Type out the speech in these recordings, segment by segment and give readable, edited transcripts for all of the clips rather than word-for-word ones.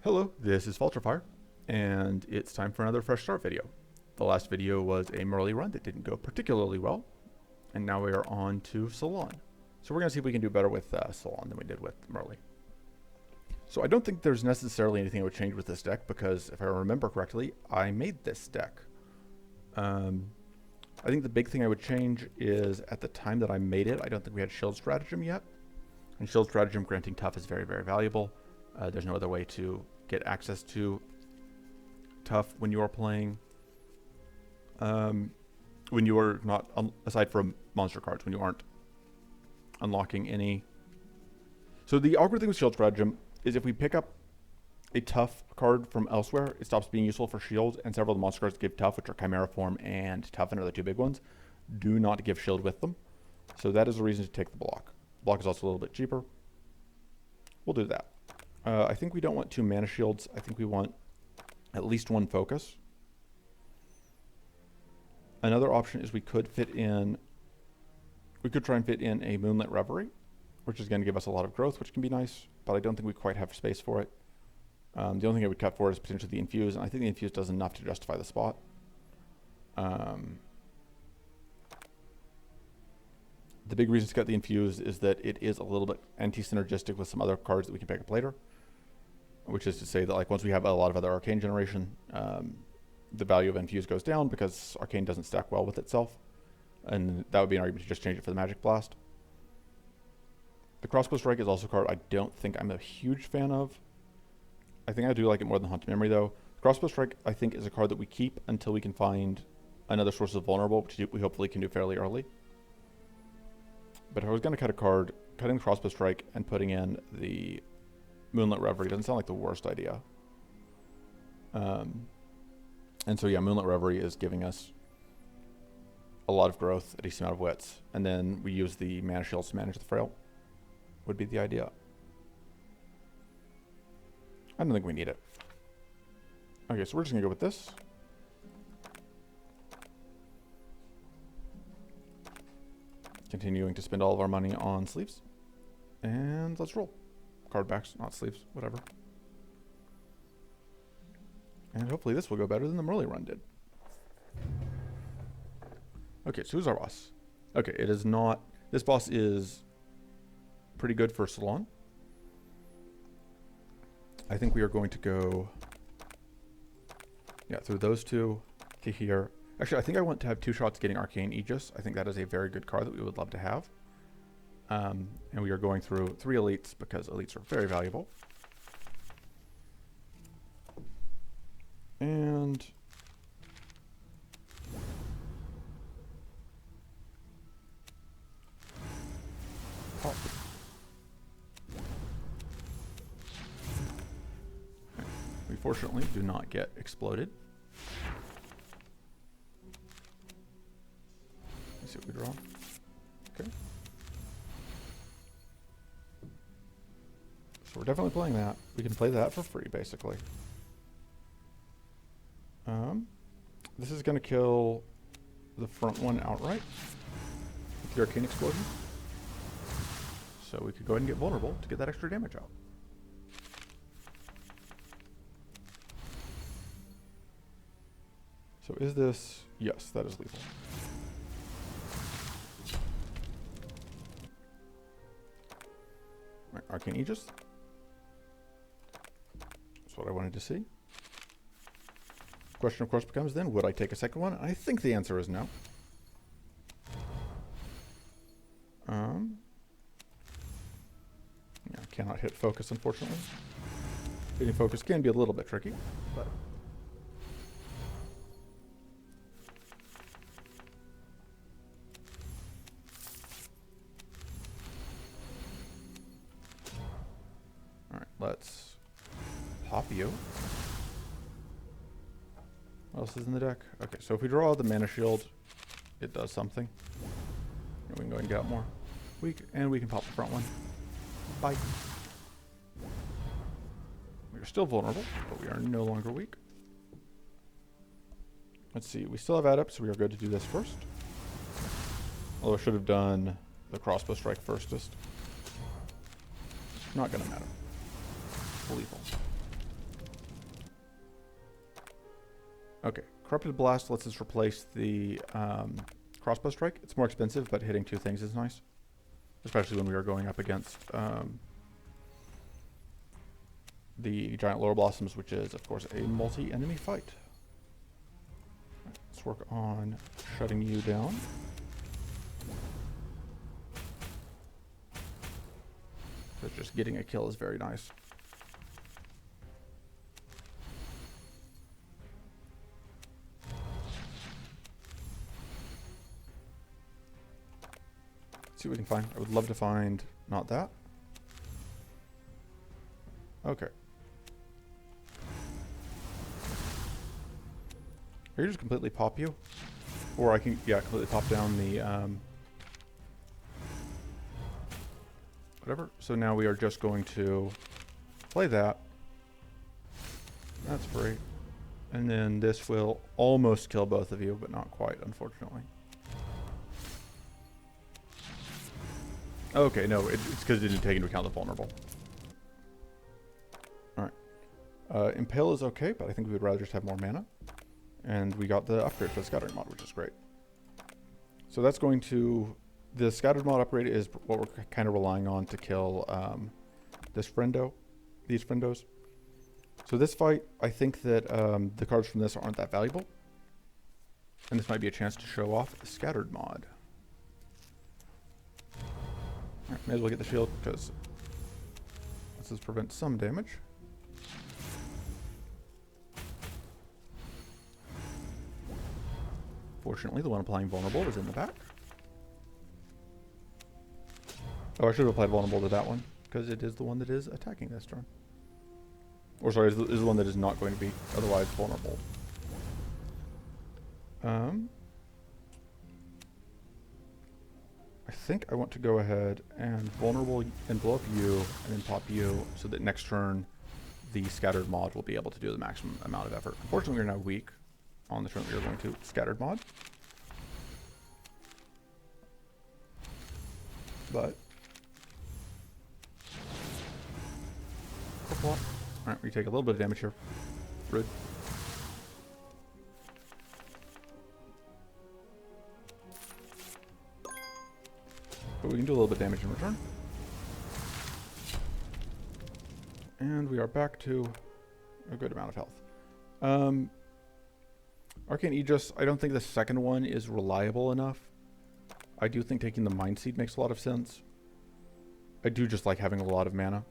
Hello, this is Falterfire, and it's time for another fresh start video. The last video was a Merle run that didn't go particularly well, and now we are on to Salon. So we're going to see if we can do better with Salon than we did with Merle. So I don't think there's necessarily anything I would change with this deck, because if I remember correctly, I made this deck. I think the big thing I would change is at the time that I made it, I don't think we had Shield Stratagem yet. And Shield Stratagem granting Tough is very, very valuable. There's no other way to get access to Tough when you are playing, when you are not, aside from monster cards, when you aren't unlocking any. So the awkward thing with Shield Stratagem is if we pick up a Tough card from elsewhere, it stops being useful for Shield, and several of the monster cards give Tough, which are Chimera Form and Toughen are the two big ones, do not give Shield with them. So that is the reason to take the block. Block is also a little bit cheaper. We'll do that. I think we don't want 2 mana shields. I think we want at least 1 focus. Another option is we could try and fit in a Moonlit Reverie, which is going to give us a lot of growth, which can be nice, but I don't think we quite have space for it. The only thing I would cut for is potentially the Infuse, and I think the Infuse does enough to justify the spot. The big reason to cut the Infuse is that it is a little bit anti-synergistic with some other cards that we can pick up later. Which is to say that, like, once we have a lot of other Arcane generation, the value of Infuse goes down because Arcane doesn't stack well with itself. And that would be an argument to just change it for the Magic Blast. The Crossbow Strike is also a card I don't think I'm a huge fan of. I think I do like it more than Haunted Memory, though. Crossbow Strike, I think, is a card that we keep until we can find another source of Vulnerable, which we hopefully can do fairly early. But if I was going to cut a card, cutting the Crossbow Strike and putting in the Moonlit Reverie doesn't sound like the worst idea. And so yeah, Moonlit Reverie is giving us a lot of growth, a decent amount of wits, and then we use the mana shields to manage the frail, would be the idea. I don't think we need it. Okay, so we're just gonna go with this. Continuing to spend all of our money on sleeves. And let's roll. Card backs, not sleeves, whatever. And hopefully this will go better than the Merle run did. Okay, so who's our boss? Okay, it is not... This boss is pretty good for Salon. I think we are going to go... Yeah, through those two to here. Actually, I think I want to have 2 shots getting Arcane Aegis. I think that is a very good card that we would love to have. And we are going through 3 elites because elites are very valuable. And pop. We fortunately do not get exploded. Let's see what we draw. Okay. So we're definitely playing that. We can play that for free, basically. This is going to kill the front one outright with the Arcane Explosion. So we could go ahead and get vulnerable to get that extra damage out. So is this... Yes, that is lethal. Right, Arcane Aegis. That's what I wanted to see. Question, of course, becomes then, would I take a second one? I think the answer is no. Yeah, I cannot hit focus, unfortunately. Hitting focus can be a little bit tricky, but... Alright, let's pop you. What else is in the deck? Okay, so if we draw the mana shield, it does something. And we can go ahead and get out more. And we can pop the front one. Bye. We are still vulnerable, but we are no longer weak. Let's see, we still have add up, so we are good to do this first. Although I should have done the crossbow strike firstest. Not gonna matter. Lethal. Okay, Corrupted Blast lets us replace the Crossbow Strike. It's more expensive, but hitting 2 things is nice. Especially when we are going up against the Giant Laurel Blossoms, which is, of course, a multi-enemy fight. Right, let's work on shutting you down. Because just getting a kill is very nice. See what we can find. I would love to find not that. Okay. Or you just completely pop you. Or I can, yeah, completely pop down the, whatever. So now we are just going to play that. That's free. And then this will almost kill both of you, but not quite, unfortunately. Okay, no, it's because it didn't take into account the vulnerable. Alright. Impale is okay, but I think we would rather just have more mana. And we got the upgrade for the Scattering mod, which is great. So that's going to... The Scattered mod upgrade is what we're kind of relying on to kill this friendo. These friendos. So this fight, I think that the cards from this aren't that valuable. And this might be a chance to show off the Scattered mod. Alright, may as well get the shield, because this does prevent some damage. Fortunately, the one applying Vulnerable is in the back. Oh, I should have applied Vulnerable to that one, because it is the one that is attacking this turn. Or sorry, is the one that is not going to be otherwise vulnerable. I think I want to go ahead and vulnerable and blow up you, and then pop you, so that next turn the Scattered mod will be able to do the maximum amount of effort. Unfortunately, we're now weak on the turn we are going to Scattered mod. But alright, we take a little bit of damage here. Rude. But we can do a little bit of damage in return. And we are back to a good amount of health. Arcane Aegis, I don't think the second one is reliable enough. I do think taking the Mind Seed makes a lot of sense. I do just like having a lot of mana.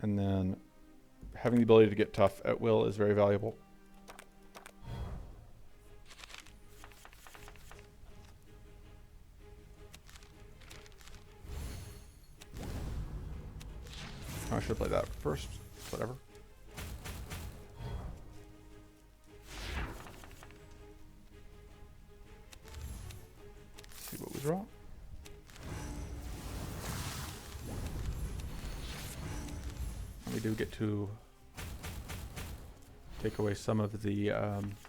And then having the ability to get tough at will is very valuable. I should play that first. Whatever. See what we draw. And we do get to take away some of the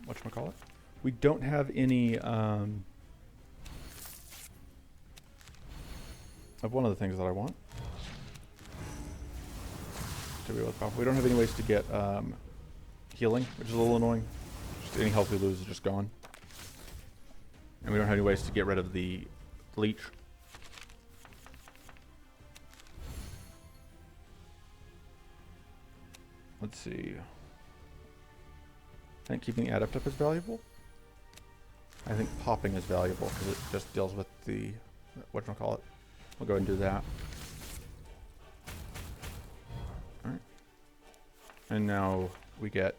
whatchamacallit. We don't have any of one of the things that I want. We don't have any ways to get healing, which is a little annoying. Just any health we lose is just gone. And we don't have any ways to get rid of the leech. Let's see. I think keeping the adept up is valuable. I think popping is valuable because it just deals with the whatchamacallit. We'll go ahead and do that. Alright. And now we get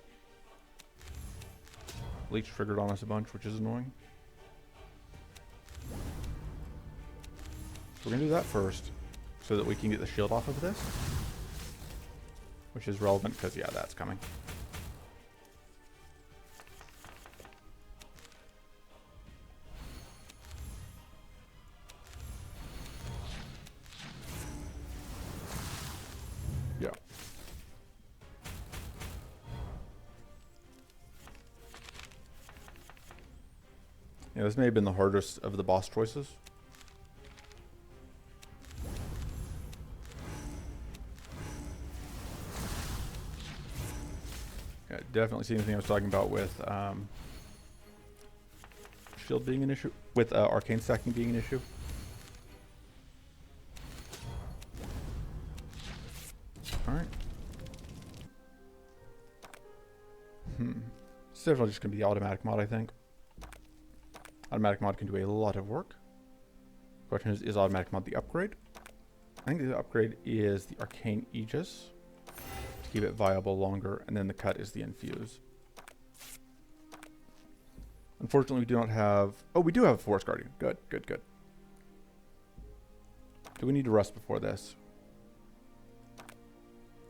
leech triggered on us a bunch, which is annoying. So we're going to do that first so that we can get the shield off of this. Which is relevant because, yeah, that's coming. Yeah. Yeah, this may have been the hardest of the boss choices. Definitely see anything I was talking about with shield being an issue, with arcane stacking being an issue. Alright. It's definitely just going to be the automatic mod, I think. Automatic mod can do a lot of work. Question is automatic mod the upgrade? I think the upgrade is the arcane aegis to keep it viable longer, and then the cut is the infuse. Unfortunately, we do not have... Oh, we do have a Forest Guardian. Good, good, good. Do we need to rust before this?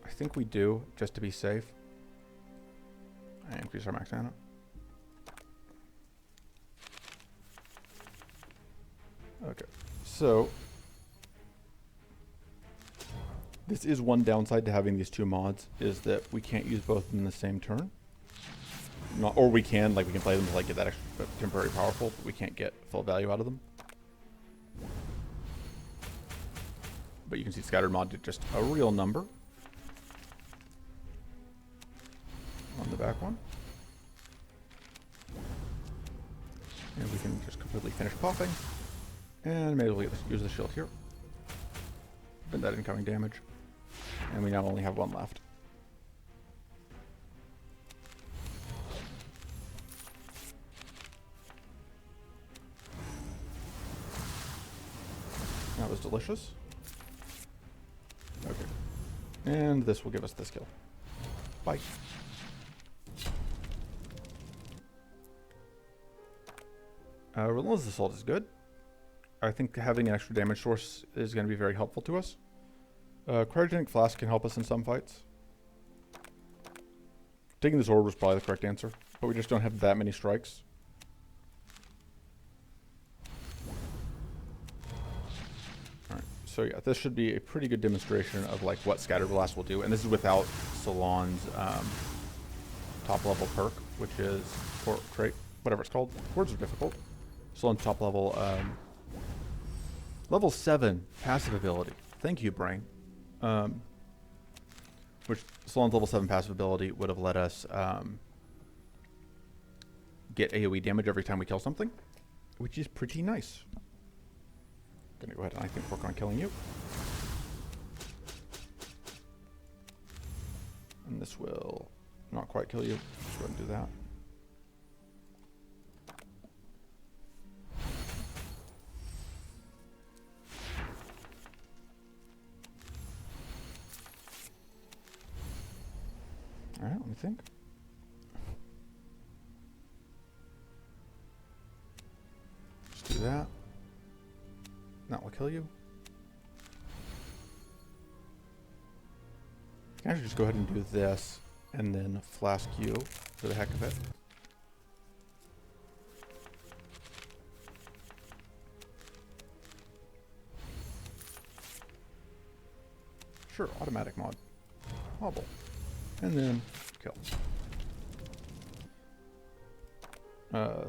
I think we do, just to be safe. And increase our max mana. Okay, so... This is one downside to having these two mods, is that we can't use both in the same turn. Not, or we can, like we can play them to like get that extra temporary powerful, but we can't get full value out of them. But you can see scattered mod did just a real number on the back one. And we can just completely finish popping. And maybe we'll use the shield here. Bend that incoming damage. And we now only have one left. That was delicious. Okay. And this will give us this kill. Bye. Relentless Assault is good. I think having an extra damage source is going to be very helpful to us. Cryogenic Flask can help us in some fights. Taking this orb was probably the correct answer, but we just don't have that many strikes. Alright, so yeah, this should be a pretty good demonstration of like what Scatter Blast will do, and this is without Salon's top level perk, which is, or trait, whatever it's called. Words are difficult. Salon's top level, level 7 passive ability. Thank you, brain. Which Salon's level 7 passive ability would have let us get AoE damage every time we kill something, which is pretty nice. Gonna go ahead and I think work on killing you. And this will not quite kill you. Just go ahead and do that. Alright, let me think. Just do that. That will kill you. I can actually just go ahead and do this and then flask you for the heck of it. Sure, automatic mod. Hobble. And then kill.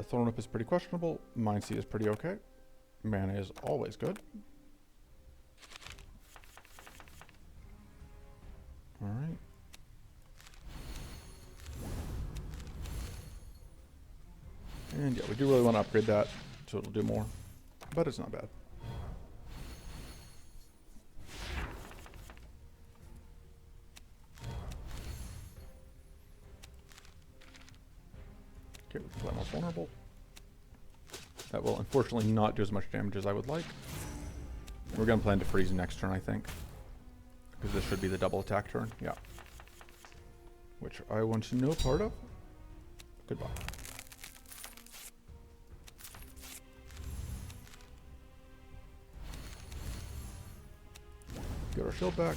Thorn Whip is pretty questionable. Mind Seed is pretty okay. Mana is always good. Alright. And yeah, we do really want to upgrade that so it'll do more. But it's not bad. Okay, we can play more vulnerable. That will unfortunately not do as much damage as I would like. We're going to plan to freeze next turn, I think. Because this should be the double attack turn. Yeah. Which I want no part of. Goodbye. Get our shield back.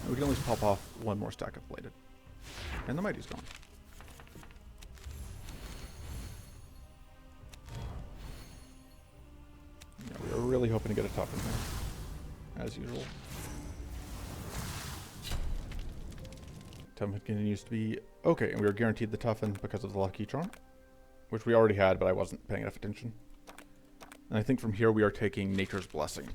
And we can at least pop off one more stack of bladed. And the mighty's gone. Yeah, we are really hoping to get a tough in here. As usual. Toughen continues to be okay, and we are guaranteed the toughen because of the lucky charm. Which we already had, but I wasn't paying enough attention. And I think from here we are taking Nature's Blessing.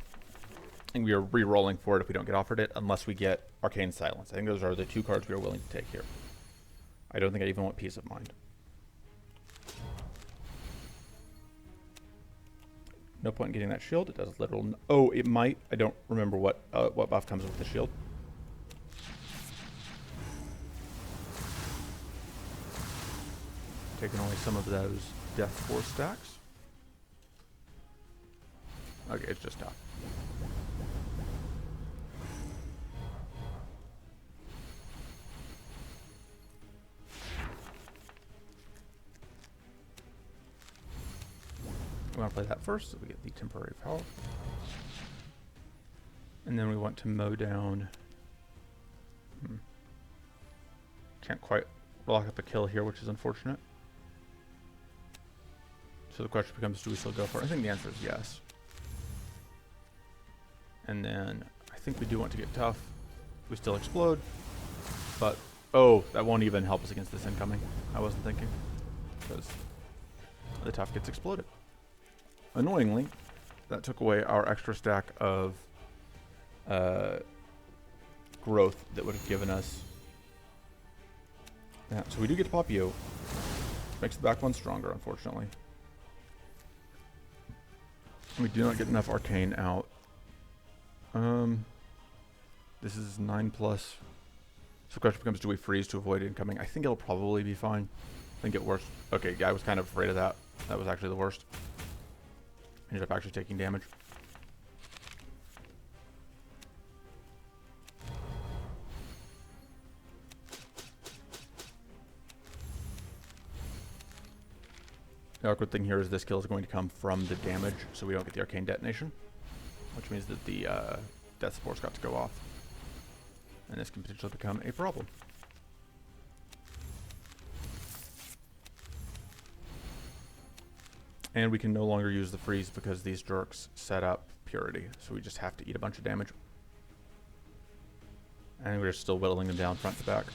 And we are re-rolling for it if we don't get offered it, unless we get Arcane Silence. I think those are the two cards we are willing to take here. I don't think I even want peace of mind. No point in getting that shield. It does literal. Oh, it might. I don't remember what buff comes with the shield. Taking away some of those death force stacks. Okay, it's just tough. We want to play that first so we get the temporary power. And then we want to mow down. Can't quite lock up a kill here, which is unfortunate. So the question becomes, do we still go for it? I think the answer is yes. And then I think we do want to get tough. We still explode. But, oh, that won't even help us against this incoming. I wasn't thinking. Because the tough gets exploded. Annoyingly, that took away our extra stack of growth that would have given us that. So we do get to pop you. Makes the back one stronger, unfortunately. We do not get enough arcane out. This is 9+. So the question becomes, do we freeze to avoid incoming? I think it'll probably be fine. I think it works. Okay, yeah, I was kind of afraid of that. That was actually the worst. Ended up actually taking damage. The awkward thing here is this kill is going to come from the damage, so we don't get the arcane detonation, which means that the death support's got to go off. And this can potentially become a problem. And we can no longer use the freeze because these jerks set up purity, so we just have to eat a bunch of damage. And we're still whittling them down front to back.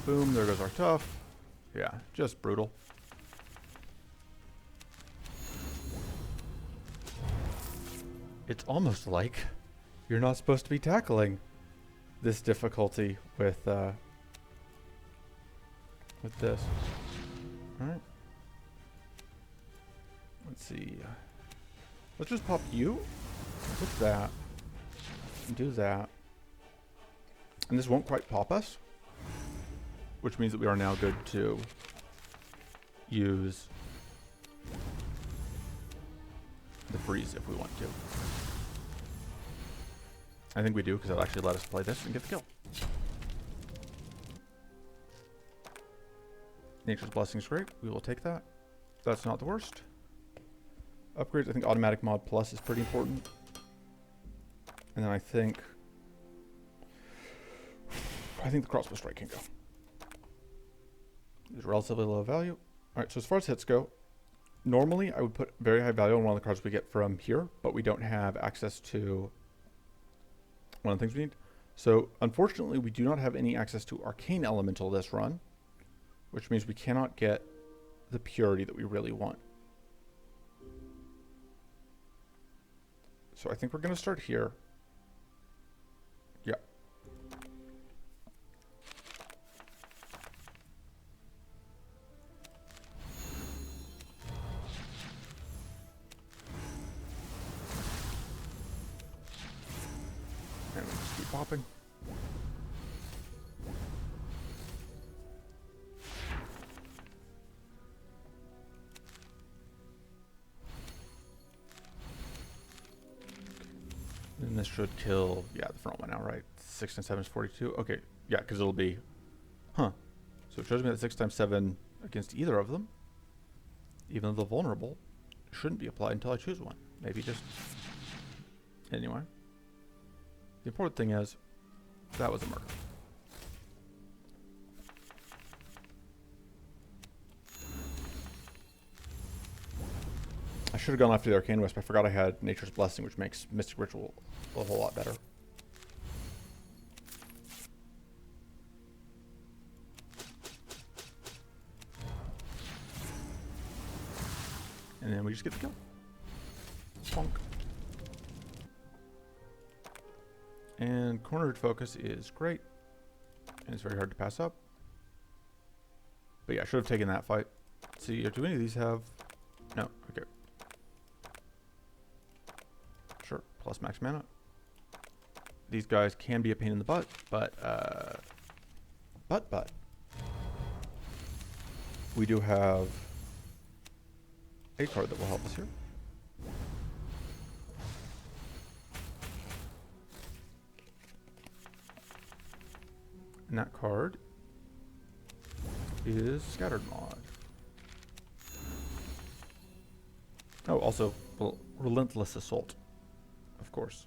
Boom, there goes our tough. Yeah, just brutal. It's almost like you're not supposed to be tackling this difficulty with this. Alright. Let's see. Let's just pop you. Put that. And do that. And this won't quite pop us. Which means that we are now good to use the freeze if we want to. I think we do, because it'll actually let us play this and get the kill. Nature's Blessing is great. We will take that. That's not the worst. Upgrades, I think Automatic Mod Plus is pretty important. And then I think the Crossbow Strike can go. It's relatively low value. Alright, so as far as hits go, normally I would put very high value on one of the cards we get from here, but we don't have access to one of the things we need. So unfortunately we do not have any access to Arcane Elemental this run, which means we cannot get the purity that we really want. So I think we're going to start here. Yeah. And we just keep popping. And this should kill, yeah, the front one now, right? 6 times 7 is 42. Okay, yeah, because it'll be, so it shows me that 6 times 7 against either of them, even though the vulnerable shouldn't be applied until I choose one. Maybe just, anyway. The important thing is, that was a murder. I should have gone after the Arcane Wisp. I forgot I had Nature's Blessing, which makes Mystic Ritual a whole lot better. And then we just get the kill. Bonk. And Cornered Focus is great. And it's very hard to pass up. But yeah, I should have taken that fight. Let's see, do any of these have... No, okay. Sure, plus max mana. These guys can be a pain in the butt, but we do have a card that will help us here. And that card is Scattered Mod. Oh, also, well, Relentless Assault, of course.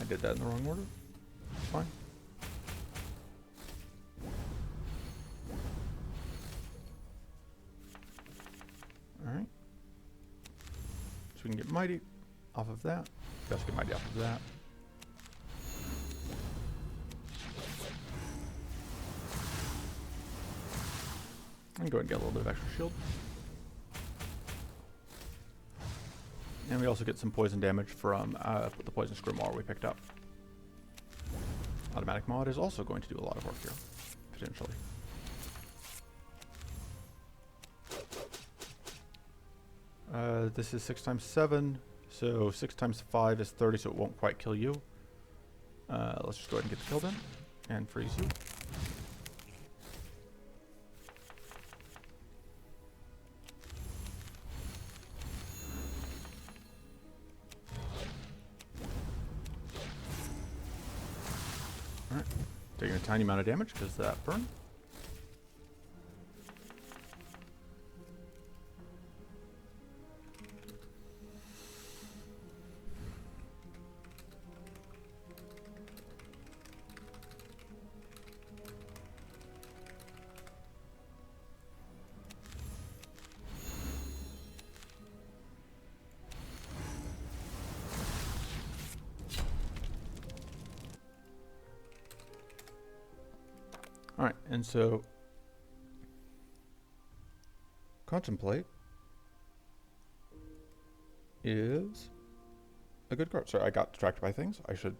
I did that in the wrong order. It's fine. Alright. So we can get Mighty off of that. Let's get Mighty off of that. And go ahead and get a little bit of extra shield. And we also get some poison damage from the Poison Grimoire we picked up. Automatic Mod is also going to do a lot of work here, potentially. This is 6 times 7, so 6 times 5 is 30, so it won't quite kill you. Let's just go ahead and get the kill done and freeze you. Alright, taking a tiny amount of damage because of that burn. Alright, and so Contemplate is a good card. Sorry, I got distracted by things. I should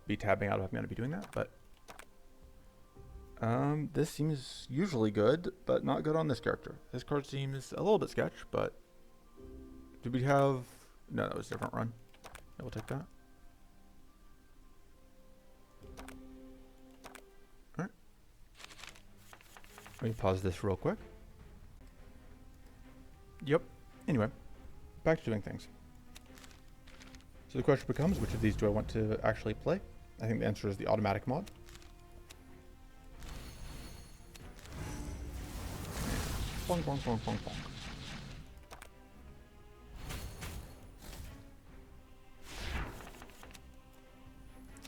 be tabbing out if I'm going to be doing that, but this seems usually good, but not good on this character. This card seems a little bit sketch, but did we have... No, that was a different run. Yeah, we'll take that. Alright. Let me pause this real quick. Yep. Anyway, back to doing things. So the question becomes, which of these do I want to actually play? I think the answer is the automatic mod. Bonk, bonk, bonk, bonk, bonk.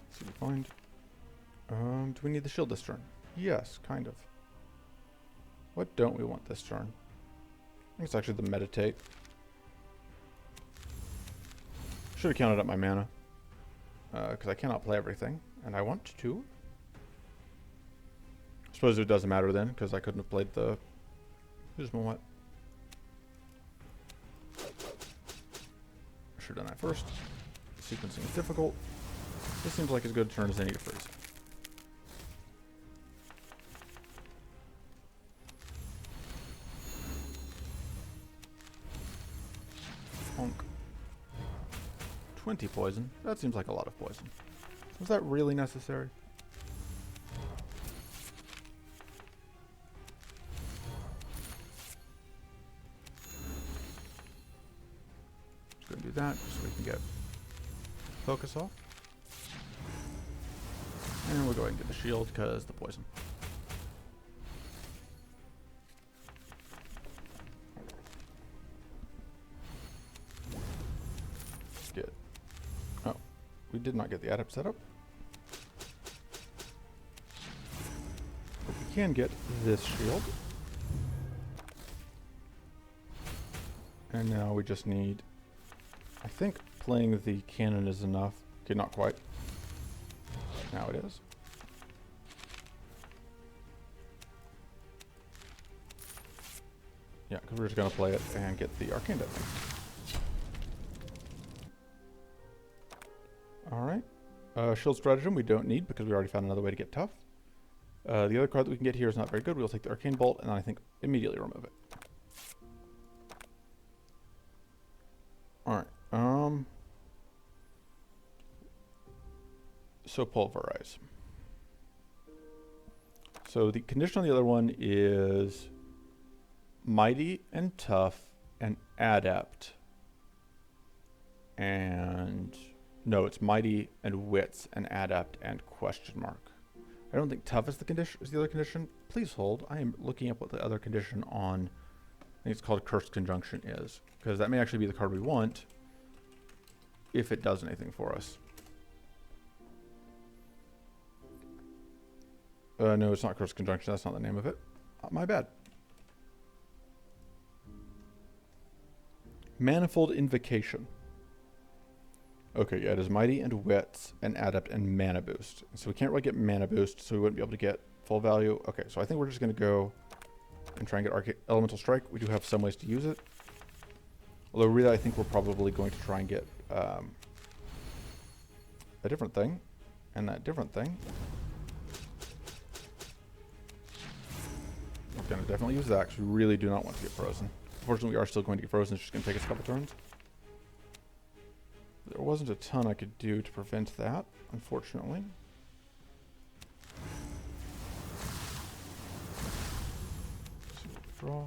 Let's see what we find. Do we need the shield this turn? Yes, kind of. What don't we want this turn? I think it's actually the meditate. Should have counted up my mana. Because I cannot play everything. And I want to. I suppose it doesn't matter then, because I couldn't have played the... Who's my what? I should have done that first. Sequencing is difficult. This seems like as good a turn as any to freeze. Honk. 20 poison. That seems like a lot of poison. Was that really necessary? Just gonna do that so we can get focus off. And we'll go ahead and get the shield because the poison. Let's get... Oh, we did not get the adept setup. But we can get this shield. And now we just need... I think playing the cannon is enough. Okay, not quite. Now it is. Yeah, because we're just going to play it and get the arcane detonate. Alright. Shield Stratagem we don't need because we already found another way to get tough. The other card that we can get here is not very good. We'll take the Arcane Bolt and then I think immediately remove it. Alright. So Pulverize. So the condition on the other one is Mighty and Tough and Adept. And no, it's Mighty and Wits and Adept and question mark. I don't think Tough is the condition. Is the other condition? Please hold. I am looking up what the other condition on, I think it's called Cursed Conjunction is, because that may actually be the card we want if it does anything for us. No, it's not Cursed Conjunction. That's not the name of it. My bad. Manifold Invocation. Okay, yeah, it is Mighty and Wits and Adept and Mana Boost. So we can't really get Mana Boost, so we wouldn't be able to get full value. Okay, so I think we're just going to go and try and get Elemental Strike. We do have some ways to use it. Although really I think we're probably going to try and get a different thing. And that different thing. We're going to definitely use that because we really do not want to get frozen. Unfortunately, we are still going to get frozen. It's just going to take us a couple turns. There wasn't a ton I could do to prevent that, unfortunately. Draw.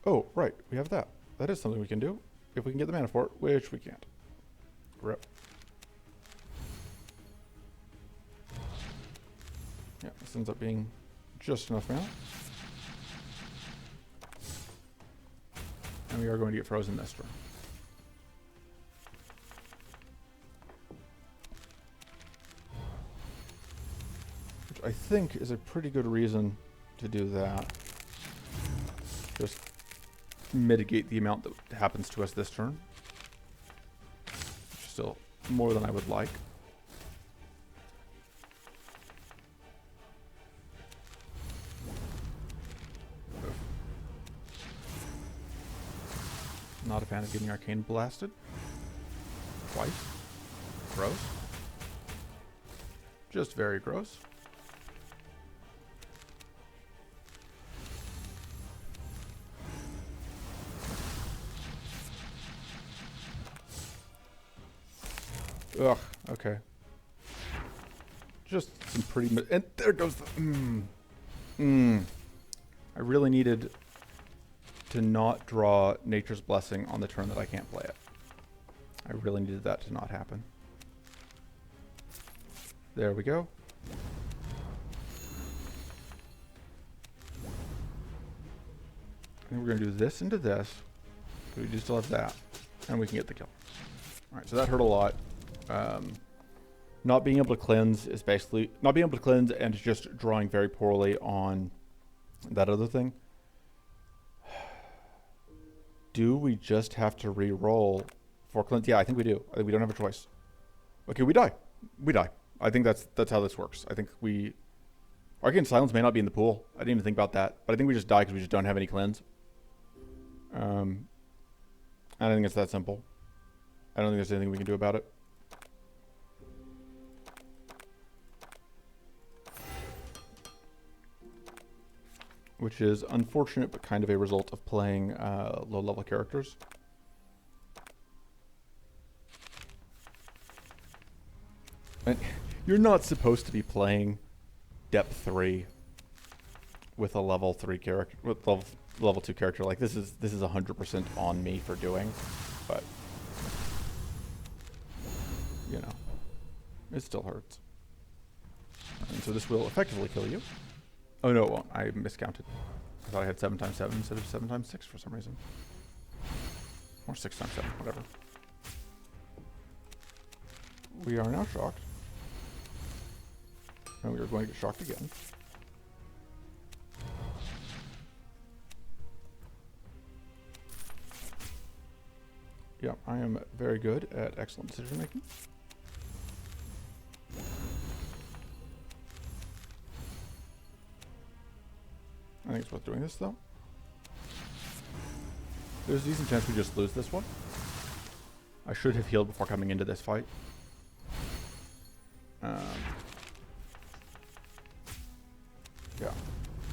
Oh, right. We have that. That is something we can do. If we can get the mana for it, which we can't. Rip. Yeah, this ends up being just enough mana. And we are going to get frozen this turn. Which I think is a pretty good reason to do that. Just mitigate the amount that happens to us this turn. Which is still more than I would like. Not a fan of getting Arcane blasted. Twice. Gross. Just very gross. Ugh, okay. Just some pretty... And there goes the... I really needed to not draw Nature's Blessing on the turn that I can't play it. I really needed that to not happen. There we go. I think we're going to do this into this. We do still have that. And we can get the kill. Alright, so that hurt a lot. Not being able to cleanse is basically... Not being able to cleanse and just drawing very poorly on that other thing. Do we just have to re-roll for cleanse? Yeah, I think we do. I think we don't have a choice. Okay, we die. We die. I think that's how this works. I think we... Arcane Silence may not be in the pool. I didn't even think about that. But I think we just die because we just don't have any cleanse. I don't think it's that simple. I don't think there's anything we can do about it. Which is unfortunate, but kind of a result of playing low-level characters. And you're not supposed to be playing depth 3 with a level 3 character, with level 2 character. Like this is 100% on me for doing, but you know, it still hurts. And so this will effectively kill you. Oh no, it won't. I miscounted. I thought I had 7 times 7 instead of 7 times 6 for some reason. Or 6 times 7, whatever. We are now shocked. And we are going to get shocked again. Yeah, I am very good at excellent decision making. I think it's worth doing this though. There's a decent chance we just lose this one. I should have healed before coming into this fight. Yeah.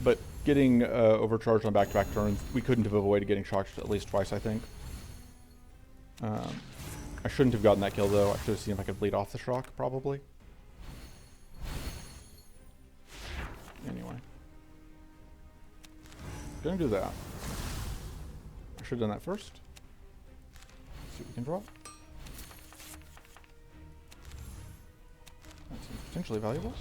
But getting overcharged on back-to-back turns, we couldn't have avoided getting shocked at least twice, I think. I shouldn't have gotten that kill, though. I should have seen if I could bleed off the shock, probably. Anyway. Gonna do that. I should have done that first. See what we can draw. That seems potentially valuable.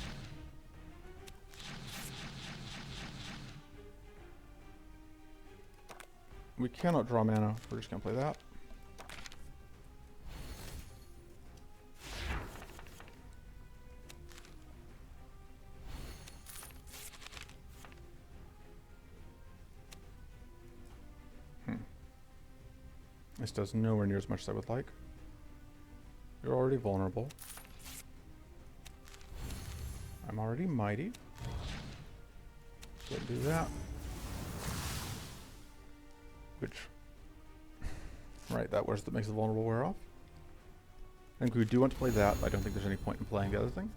We cannot draw mana. We're just gonna play that. This does nowhere near as much as I would like. You're already vulnerable. I'm already mighty. So do that. Which, right, that makes the vulnerable wear off. I think we do want to play that, but I don't think there's any point in playing the other thing.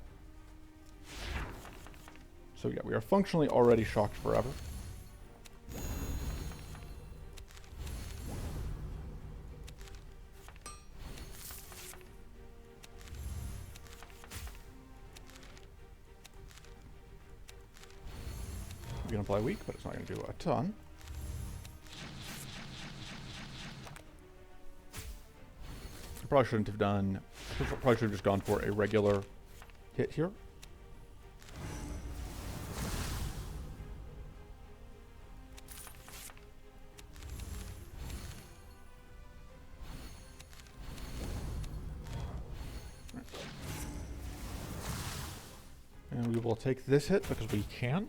So yeah, we are functionally already shocked forever. We're going to play weak, but it's not going to do a ton. I probably shouldn't have done... Probably should have just gone for a regular hit here. And we will take this hit because we can.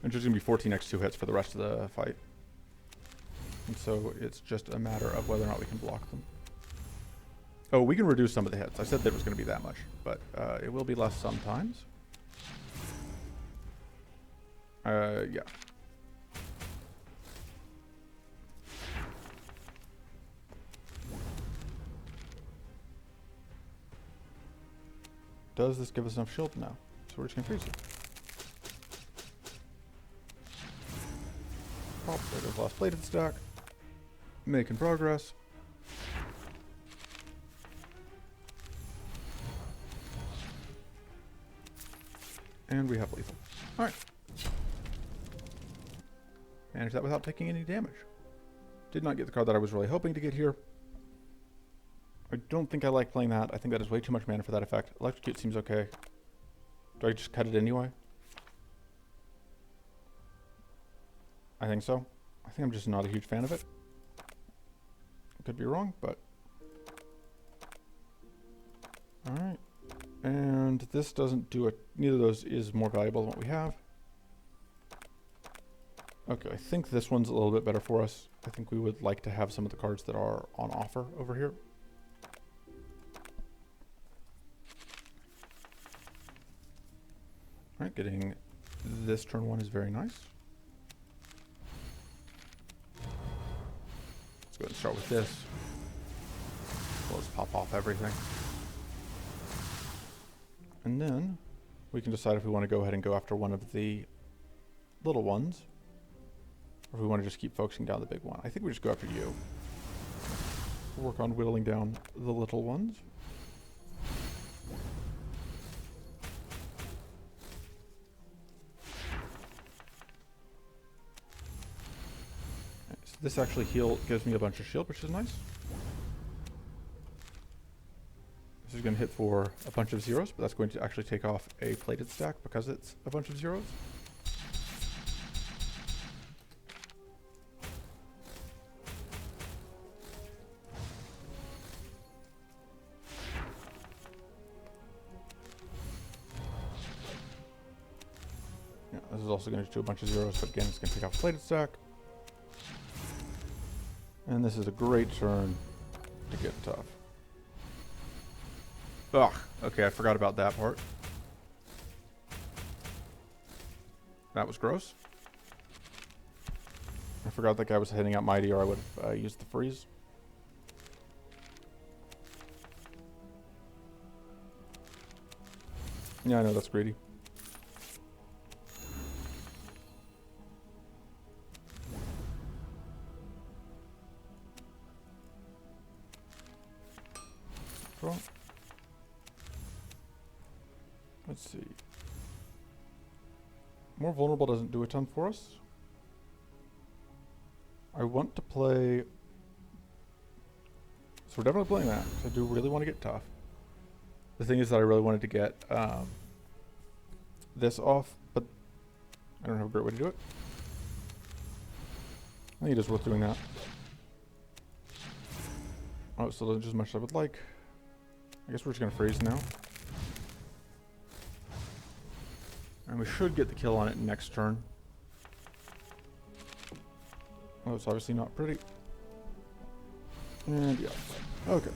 And just going to be 14x 2 hits for the rest of the fight. And so it's just a matter of whether or not we can block them. Oh, we can reduce some of the hits. I said that it was going to be that much, but it will be less sometimes. Yeah. Does this give us enough shield? No. So we're just going to freeze it. Oh, there goes the last plated stack. Making progress. And we have lethal. Alright. Managed that without taking any damage. Did not get the card that I was really hoping to get here. I don't think I like playing that. I think that is way too much mana for that effect. Electrocute seems okay. Do I just cut it anyway? I think so. I think I'm just not a huge fan of it. I could be wrong, but... Alright. And this doesn't do it. Neither of those is more valuable than what we have. Okay, I think this one's a little bit better for us. I think we would like to have some of the cards that are on offer over here. Alright, getting this turn one is very nice. Let's go ahead and start with this. We'll just pop off everything. And then we can decide if we want to go ahead and go after one of the little ones, or if we want to just keep focusing down the big one. I think we just go after you. We'll work on whittling down the little ones. So this actually gives me a bunch of shield, which is nice. This is going to hit for a bunch of zeros, but that's going to actually take off a plated stack because it's a bunch of zeros. Yeah, this is also going to do a bunch of zeros, but again, it's going to take off a plated stack. And this is a great turn to get tough. Ugh, okay, I forgot about that part. That was gross. I forgot that guy was heading out mighty, or I would have used the freeze. Yeah, I know that's greedy. Cool. Let's see. More vulnerable doesn't do a ton for us. I want to play... So we're definitely playing that. So I do really want to get tough. The thing is that I really wanted to get this off, but I don't have a great way to do it. I think it is worth doing that. Oh, it still doesn't do as much as I would like. I guess we're just going to freeze now. And we should get the kill on it next turn. Oh, it's obviously not pretty. And yeah. Okay.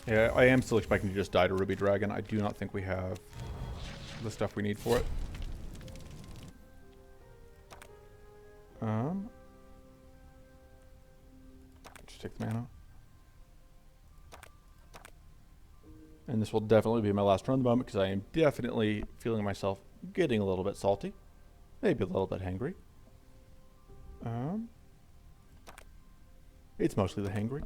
Yeah, I am still expecting to just die to Ruby Dragon. I do not think we have the stuff we need for it. Just take the mana. And this will definitely be my last run at the moment because I am definitely feeling myself getting a little bit salty. Maybe a little bit hangry. It's mostly the hangry.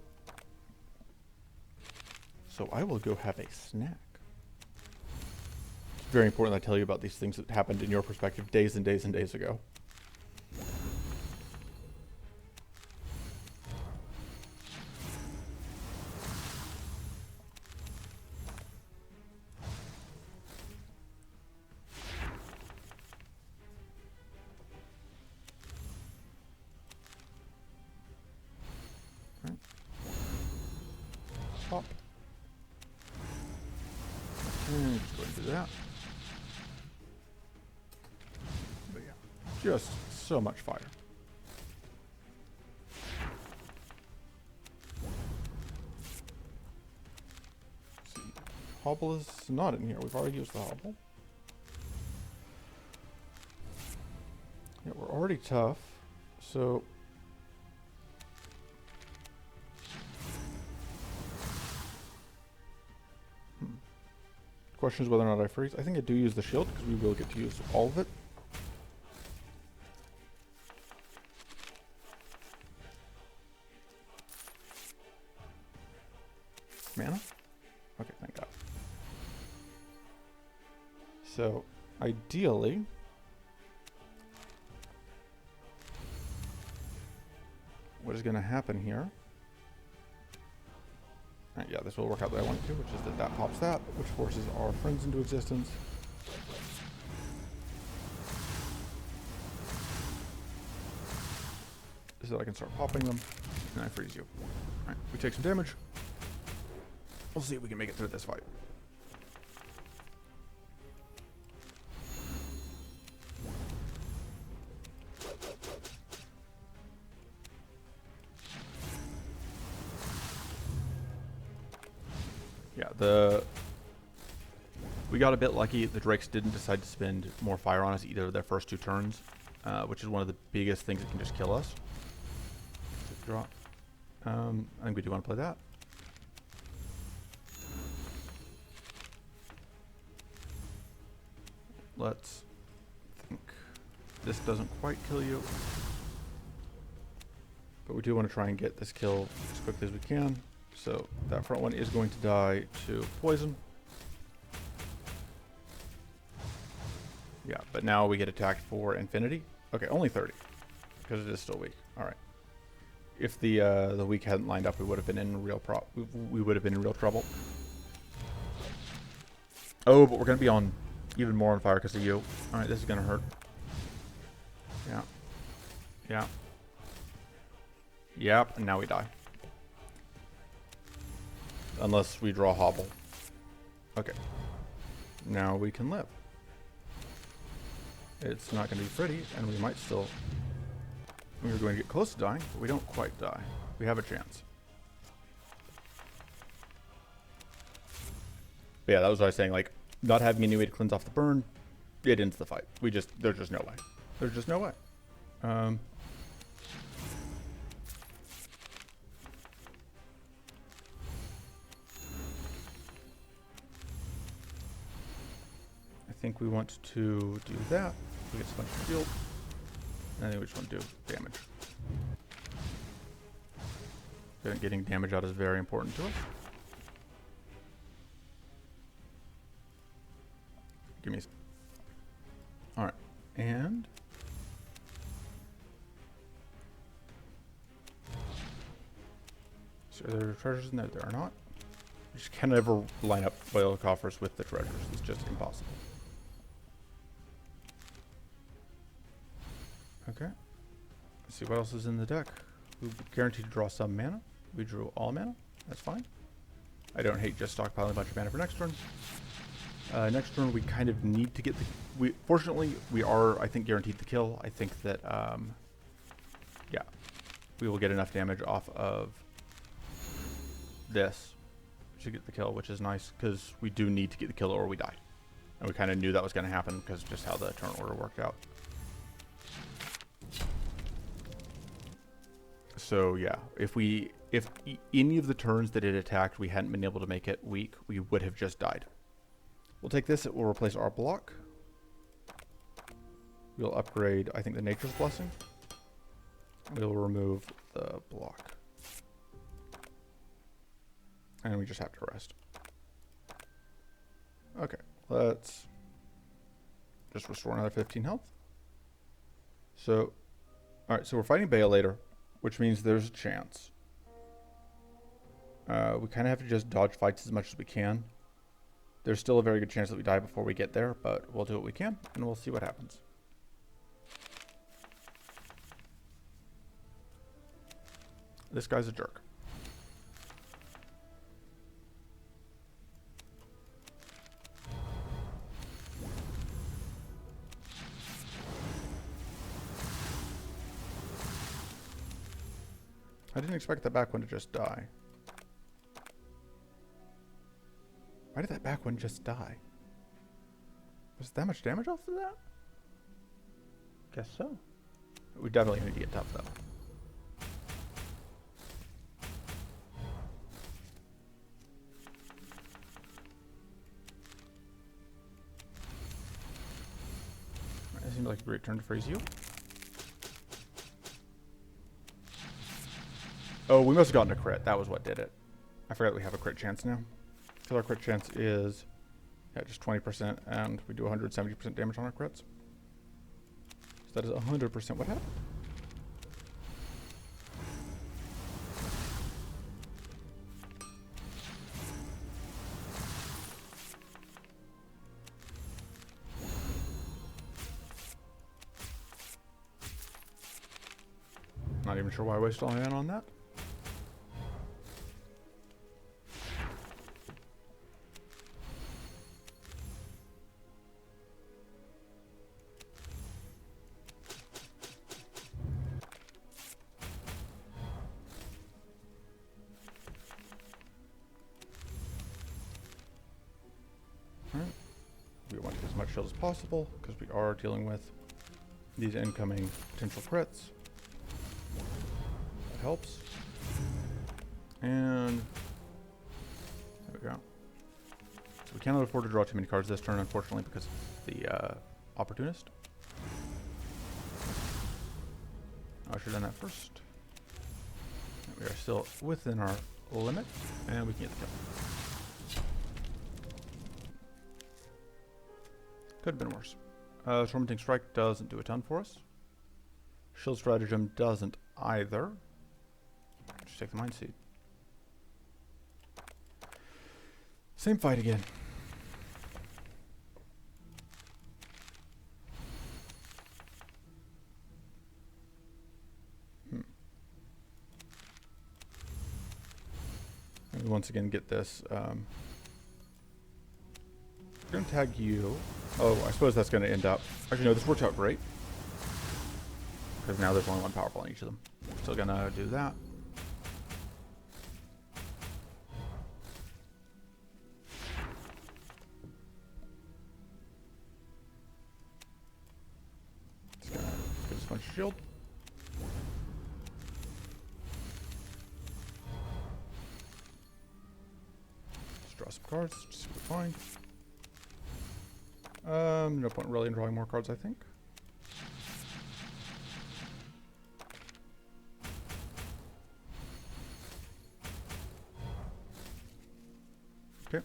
So I will go have a snack. It's very important that I tell you about these things that happened in your perspective days and days and days ago. Pop. And just go ahead and do that. But yeah, just so much fire. Let's see. Hobble is not in here. We've already used the hobble. Yeah, we're already tough. So question is whether or not I freeze. I think I do use the shield because we will get to use all of it. Mana? Okay, thank God. So, ideally, what is going to happen here? Yeah, this will work out the way I want it to, which is that that pops that, which forces our friends into existence. So that I can start popping them, and I freeze you. Alright, we take some damage. We'll see if we can make it through this fight. Yeah, we got a bit lucky. The Drakes didn't decide to spend more fire on us either of their first two turns, which is one of the biggest things that can just kill us. Drop. I think we do want to play that. Let's think. This doesn't quite kill you, but we do want to try and get this kill as quickly as we can. So that front one is going to die to poison. Yeah, but now we get attacked for infinity. Okay, only 30 because it is still weak. All right. If the weak hadn't lined up, we would have been in real we would have been in real trouble. Oh, but we're gonna be on even more on fire because of you. All right, this is gonna hurt. Yeah. Yeah. Yep, and now we die. Unless we draw Hobble. Okay. Now we can live. It's not going to be pretty, and we might still... We're going to get close to dying, but we don't quite die. We have a chance. But yeah, that was what I was saying. Like, not having any way to cleanse off the burn, it ends the fight. There's just no way. There's just no way. I think we want to do that. We get a bunch of shield. And then we just want to do damage. Getting damage out is very important to us. Give me. All right, and so are there treasures in there? There are not. You just can never line up oil coffers with the treasures. It's just impossible. Okay. Let's see what else is in the deck. We guaranteed to draw some mana. We drew all mana. That's fine. I don't hate just stockpiling a bunch of mana for next turn. Next turn, we kind of need to get the... Fortunately, we are, I think, guaranteed the kill. I think that, yeah, we will get enough damage off of this to get the kill, which is nice, because we do need to get the kill or we die. And we kind of knew that was going to happen because just how the turn order worked out. So, yeah, if any of the turns that it attacked, we hadn't been able to make it weak, we would have just died. We'll take this, it will replace our block. We'll upgrade, I think, the Nature's Blessing. We'll remove the block. And we just have to rest. Okay, let's just restore another 15 health. So, alright, so we're fighting Bale later, which means there's a chance. We kind of have to just dodge fights as much as we can. There's still a very good chance that we die before we get there, but we'll do what we can, and we'll see what happens. This guy's a jerk. I didn't expect that back one to just die. Why did that back one just die? Was that much damage off of that? Guess so. We definitely need to get tough though. That seems like a great turn to freeze you. Oh, we must have gotten a crit. That was what did it. I forgot we have a crit chance now. Because our crit chance is, yeah, just 20%, and we do 170% damage on our crits. So that is 100% what happened. Not even sure why I wasted all my mana on that. We want as much shield as possible because we are dealing with these incoming potential crits. That helps. And there we go. So we cannot afford to draw too many cards this turn, unfortunately, because of the opportunist. I should have done that first. And we are still within our limit, and we can get the kill. Could have been worse. Tormenting Strike doesn't do a ton for us. Shield Stratagem doesn't either. Just take the Mind Seed. Same fight again. And we once again get this. We're going to tag you. Oh, I suppose that's going to end up... Actually, no, this worked out great. Because now there's only one powerful on each of them. Still going to do that. shield. Just draw some cards, just see what we find. No point really in drawing more cards, I think. Okay.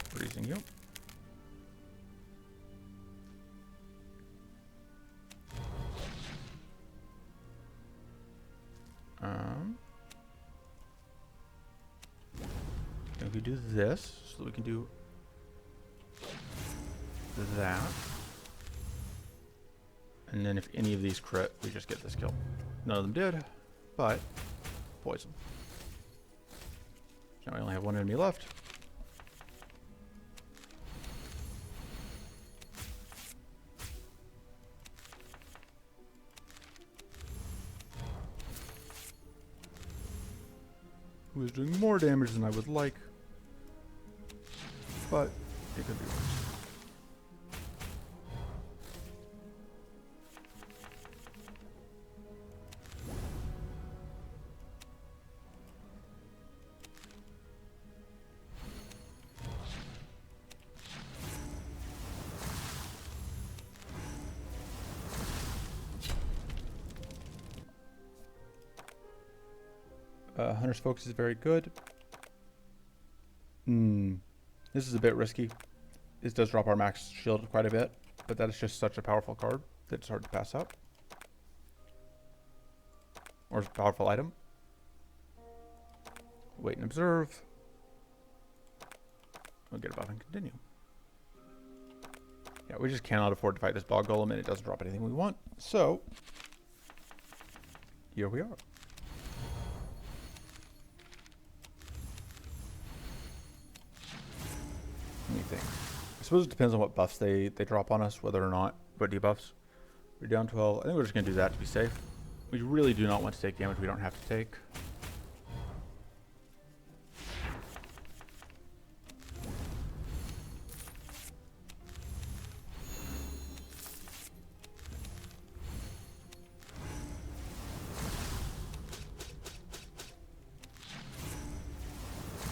Freezing you. Then we do this, so that we can do that. And then if any of these crit, we just get this kill. None of them did, but poison. Now we only have one enemy left. Who is doing more damage than I would like, but it could be worse. Hunter's Focus is very good. This is a bit risky. This does drop our max shield quite a bit, but that is just such a powerful card that it's hard to pass up. Or a powerful item. Wait and observe. We'll get a buff and continue. Yeah, we just cannot afford to fight this bog golem, and it doesn't drop anything we want. So, here we are. Anything. I suppose it depends on what buffs they drop on us, whether or not, what debuffs. We're down 12. I think we're just going to do that to be safe. We really do not want to take damage we don't have to take.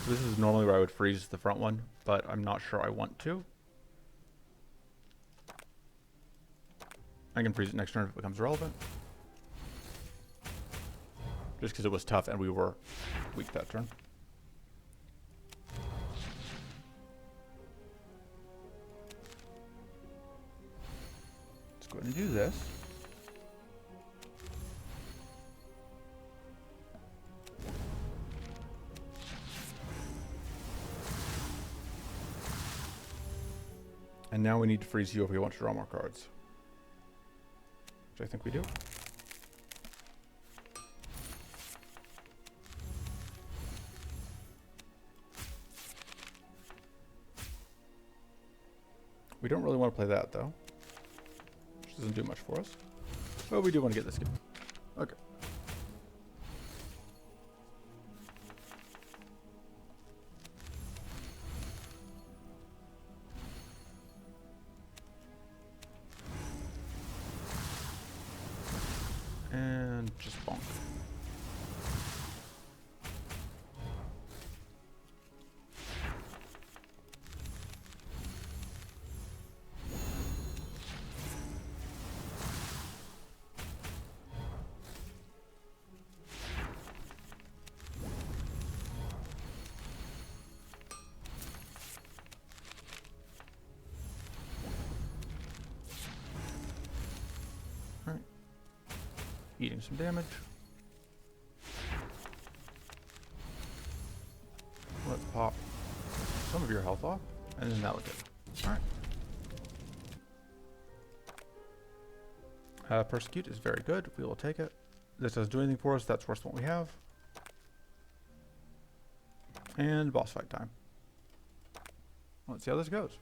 This is normally where I would freeze the front one, but I'm not sure I want to. I can freeze it next turn if it becomes relevant. Just because it was tough and we were weak that turn. Let's go ahead and do this. And now we need to freeze you if we want to draw more cards. Which I think we do. We don't really want to play that though. Which doesn't do much for us. But we do want to get this game. Okay. And just bonk. Eating some damage. Let's pop some of your health off, and then that will do it. Alright. Persecute is very good. We will take it. This doesn't do anything for us. That's worse than what we have. And boss fight time. Let's see how this goes.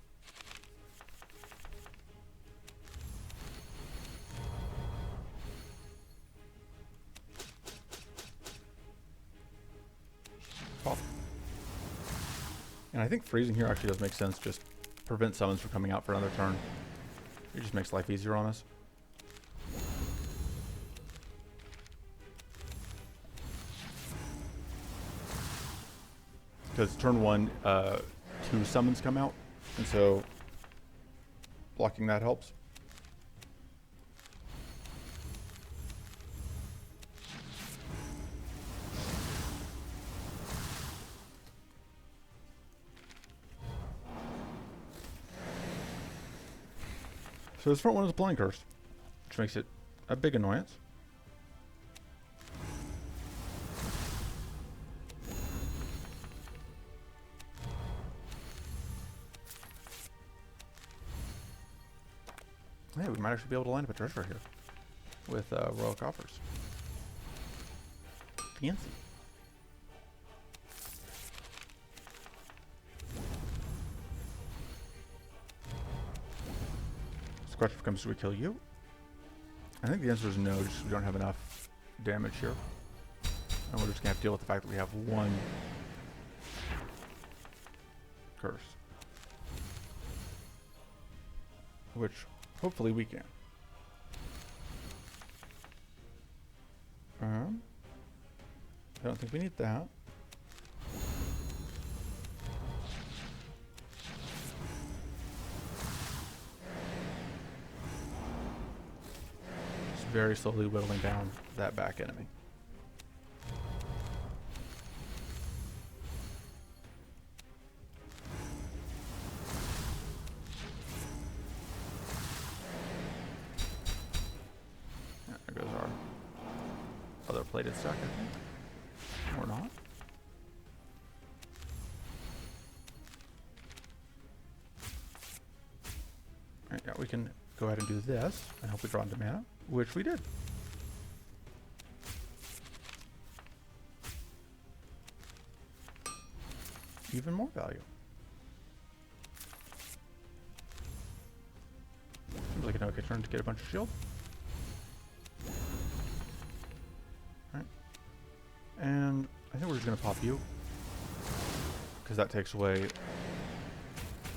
And I think freezing here actually does make sense. Just prevent summons from coming out for another turn. It just makes life easier on us. Because turn 1, 2 summons come out, and so blocking that helps. So this front one is blind cursed, which makes it a big annoyance. Hey, we might actually be able to line up a treasure here with Royal Coffers. Fancy. Question becomes, do we kill you? I think the answer is no, just because we don't have enough damage here. And we're just going to have to deal with the fact that we have one curse. Which, hopefully, we can. I don't think we need that. Very slowly whittling down that back enemy. Yeah, there goes our other plated stack, I think. Or not. Alright, yeah, we can go ahead and do this and hope we draw into mana. Which we did. Even more value. Seems like an okay turn to get a bunch of shield. Alright. And I think we're just going to pop you. Because that takes away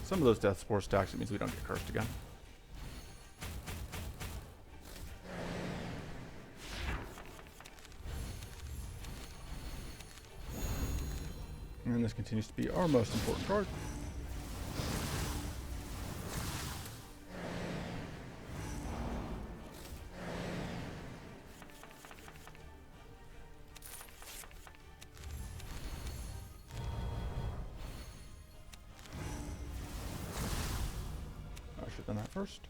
some of those Death Spore stacks. It means we don't get cursed again. And this continues to be our most important card. I should have done that first.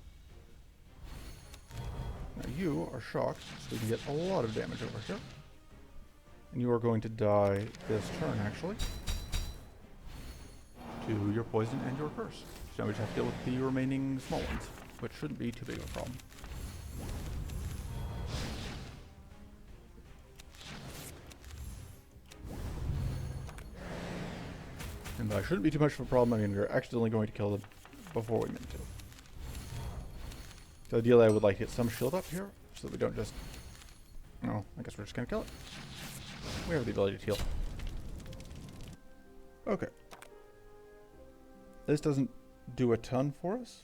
Now you are shocked, so we can get a lot of damage over here. And you are going to die this turn, actually. To your poison and your curse. So now we just have to deal with the remaining small ones, which shouldn't be too big of a problem. And by shouldn't be too much of a problem, I mean we're accidentally going to kill them before we meant to. So ideally I would like to get some shield up here, so that we don't just... No, I guess we're just going to kill it. We have the ability to heal. Okay. This doesn't do a ton for us.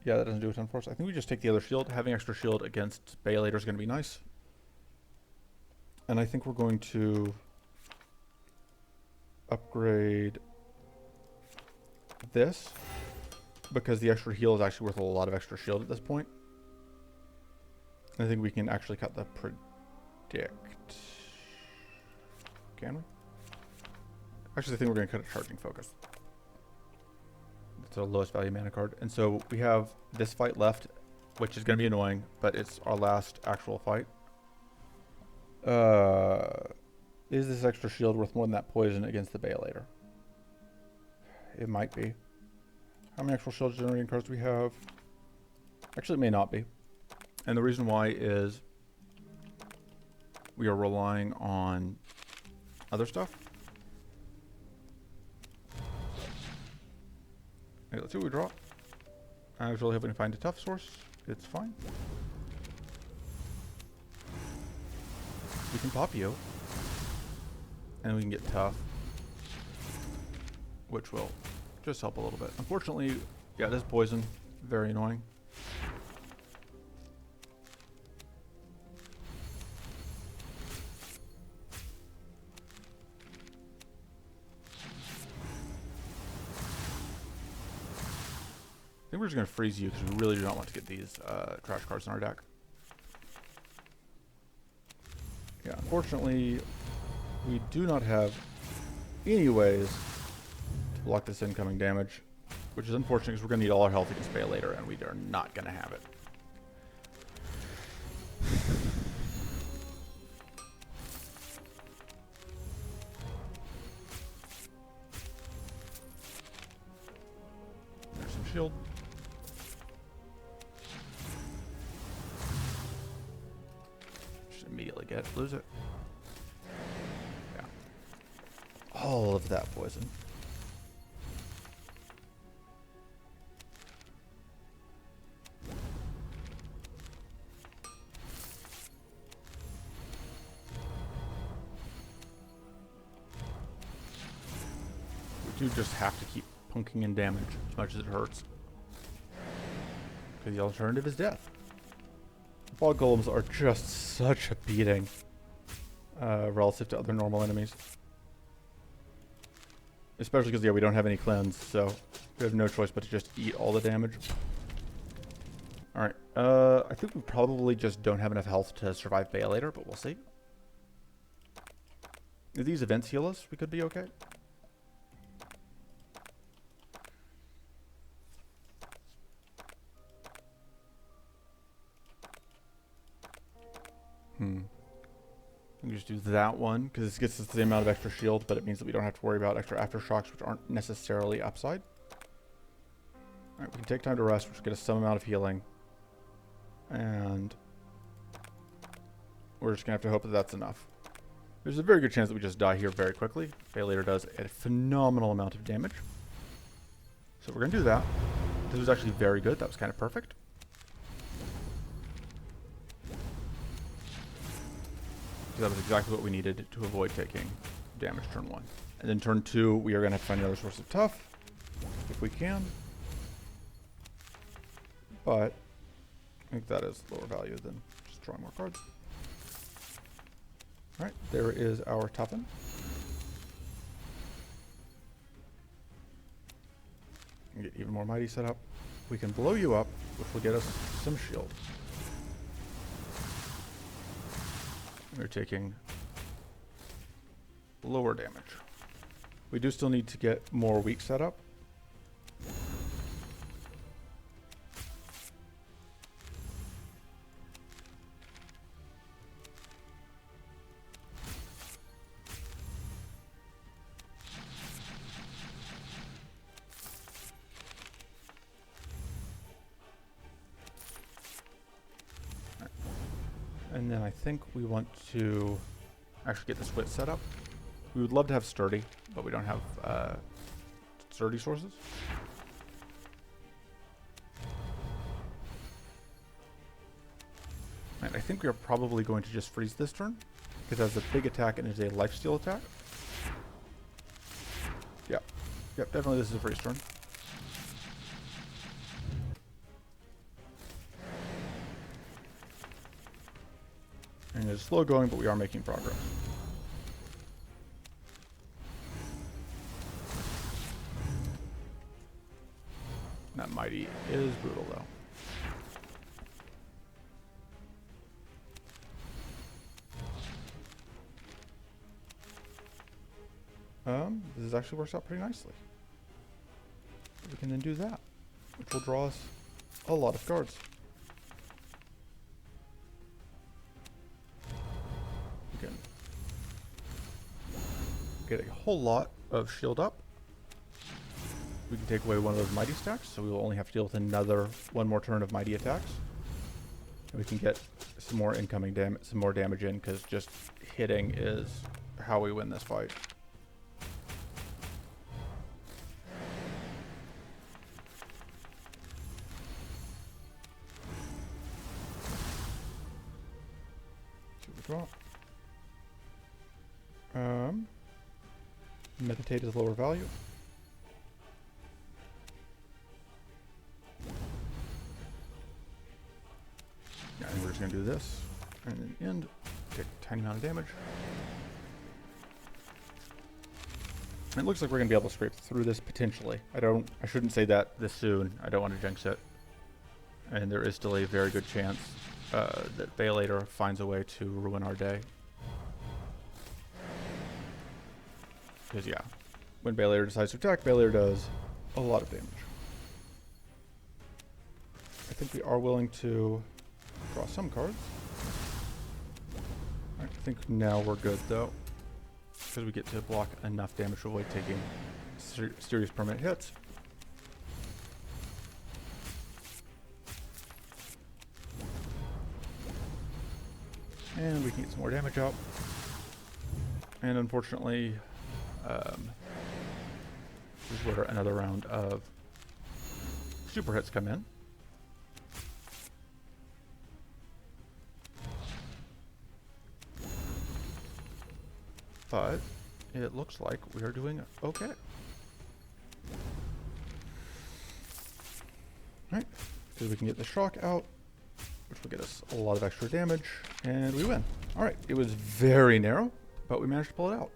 Yeah, that doesn't do a ton for us. I think we just take the other shield. Having extra shield against Baelator is going to be nice. And I think we're going to upgrade this, because the extra heal is actually worth a lot of extra shield at this point. I think we can actually cut the predict. Can we? Actually, I think we're going to cut a charging focus. It's our lowest value mana card. And so we have this fight left, which is going to be annoying, but it's our last actual fight. Is this extra shield worth more than that poison against the Baelator? It might be. How many actual shield generating cards do we have? Actually, it may not be. And the reason why is we are relying on other stuff. Okay, let's see what we draw. I was really hoping to find a tough source. It's fine. We can pop you. And we can get tough. Which will just help a little bit. Unfortunately, yeah, it is poison. Very annoying. I think we're just going to freeze you because we really do not want to get these trash cards in our deck. Yeah, unfortunately, we do not have any ways to block this incoming damage, which is unfortunate because we're going to need all our health against Bay later, and we are not going to have it. There's some shield. Just immediately get it, lose it. Yeah. All of that poison. We do just have to keep punking in damage as much as it hurts. Because the alternative is death. Bog golems are just such a beating relative to other normal enemies. Especially because, yeah, we don't have any cleanse, so we have no choice but to just eat all the damage. Alright, I think we probably just don't have enough health to survive Bay later, but we'll see. If these events heal us, we could be okay. We can just do that one, because this gets us the amount of extra shield, but it means that we don't have to worry about extra aftershocks, which aren't necessarily upside. Alright, we can take time to rest, which will get us some amount of healing. And we're just going to have to hope that that's enough. There's a very good chance that we just die here very quickly. Bay later does a phenomenal amount of damage. So we're going to do that. This was actually very good. That was kind of perfect. That was exactly what we needed to avoid taking damage turn 1. And then turn 2, we are going to have to find another source of tough, if we can. But I think that is lower value than just drawing more cards. Alright, there is our toughen. Get even more mighty set up. We can blow you up, which will get us some shield. We're taking lower damage. We do still need to get more weak set up. And then I think we want to actually get the split set up. We would love to have sturdy, but we don't have sturdy sources. And I think we are probably going to just freeze this turn, because it has a big attack and is a lifesteal attack. Yep, definitely this is a freeze turn. And it's slow going, but we are making progress. That mighty is brutal, though. This actually works out pretty nicely. We can then do that, which will draw us a lot of cards. We can get a whole lot of shield up. We can take away one of those mighty stacks, so we will only have to deal with one more turn of mighty attacks. And we can get some more incoming damage, some more damage in, because just hitting is how we win this fight. Draw. Meditate is lower value. going to do this. And in the end, take a tiny amount of damage. And it looks like we're going to be able to scrape through this potentially. I shouldn't say that this soon. I don't want to jinx it. And there is still a very good chance that Baelator finds a way to ruin our day. Because yeah, when Baelator decides to attack, Baelator does a lot of damage. I think we are willing to draw some cards. I think now we're good though, because we get to block enough damage to avoid taking serious permanent hits. And we can get some more damage out. And unfortunately, this is where another round of super hits come in. But it looks like we are doing okay. Alright, because we can get the shock out, which will get us a lot of extra damage, and we win. Alright, it was very narrow, but we managed to pull it out.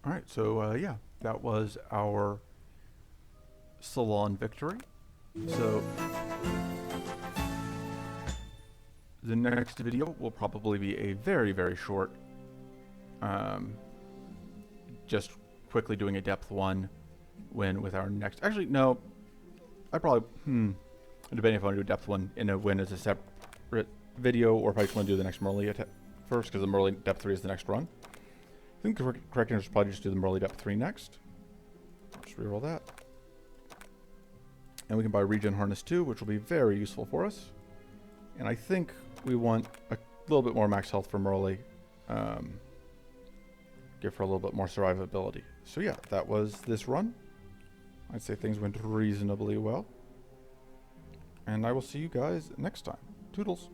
Alright, so yeah, that was our Salon victory. So the next video will probably be a very, very short, just quickly doing a depth 1 win with our next, actually no, I probably, depending if I want to do a depth 1 in a win as a separate video, or if I just want to do the next Merle first, because the Merle depth 3 is the next run. I think the correct answer is probably just do the Merle depth 3 next. Just reroll that. And we can buy Regen Harness 2, which will be very useful for us. And I think we want a little bit more max health for Merle. Give her a little bit more survivability. So yeah, that was this run. I'd say things went reasonably well. And I will see you guys next time. Toodles.